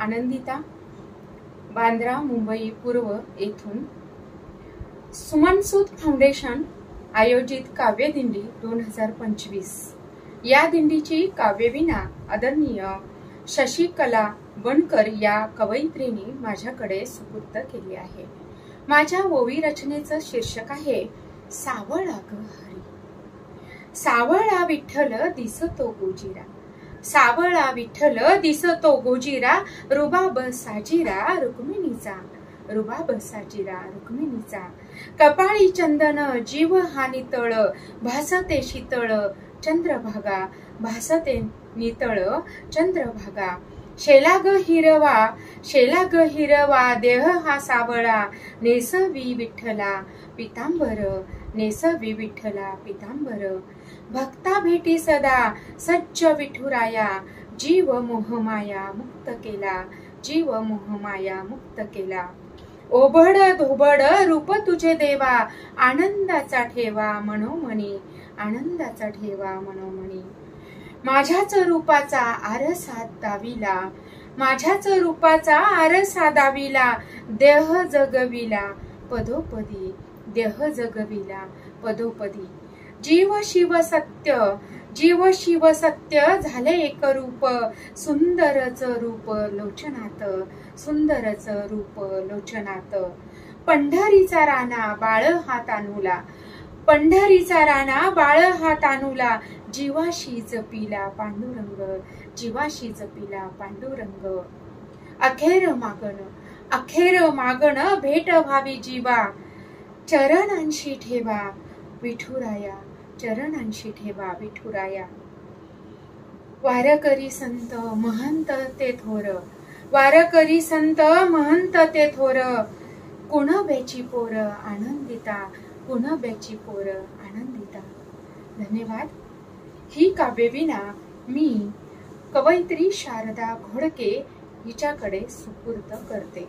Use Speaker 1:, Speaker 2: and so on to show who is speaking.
Speaker 1: आनंदिता, बांद्रा मुंबई पूर्व येथून सुमनसूद फाउंडेशन आयोजित काव्यदिंडी 2025 या दिंडीची काव्यविना आदरणीय शशिकला बनकर या कवयित्रीने माझ्याकडे सुपूर्द केली आहे। माझ्या ओवी रचनेचं शीर्षक आहे सावळा ग हरी। सावळा विठ्ठल दिसतो गोजिरा, सावळा विठ्ठल दिसतो गोजिरा, रुबाब साजिरा रुक्मिणीचा, रुबाब साजिरा रुक्मिणीचा। कपाळी चंदन जीव हा नितळ, भासते शीतळ चंद्रभागा, भासते नितळ चंद्रभागा। शेला ग हिरवा, शेला ग हिरवा देह हा सावळा, नेसवी विठ्ठला पितांबर, नेसवी विठ्ठला पितांबर। भक्ता भेटी सदा सज्ज विठुराया, जीव मोहमाया मुक्त केला, जीव मोहमाया मुक्त केला। ओबड धोबड रूप तुझे देवा, आनंदाचा ठेवा मनोमनी, आनंदाचा ठेवा मनोमनी। माझ्याच रूपाचा आरसा दाविला, माझ्याच रूपाचा आरसा दाविला, देह जगविला पदोपदी, देह जगविला पदोपदी। जीव शिव सत्य, जीव शिव सत्य झाले एक रूप, सुंदरच रूप लोचनात, सुंदरच रूप लोचनात। पंढरीचा राणा बाळ हा तानुला, पंढरीचा राणा बाळ हा तानुला, जीवाशी जपिला पांडुरंग, जीवाशी जपिला पांडुरंग। अखेर मागण, अखेर मागण भेट व्हावी जीवा, चरणांशी ठेवा विठुराया, चरणांशी ठेवा विठुराया। वारकरी संत महंत ते थोर, वारकरी संत महंत ते थोर, कुणब्याची पोर आनंदिता, कुणब्याची पोर आनंदिता। धन्यवाद। ही काव्यविना मी कवयित्री शारदा घोडके हिच्याकडे सुपूर्द करते।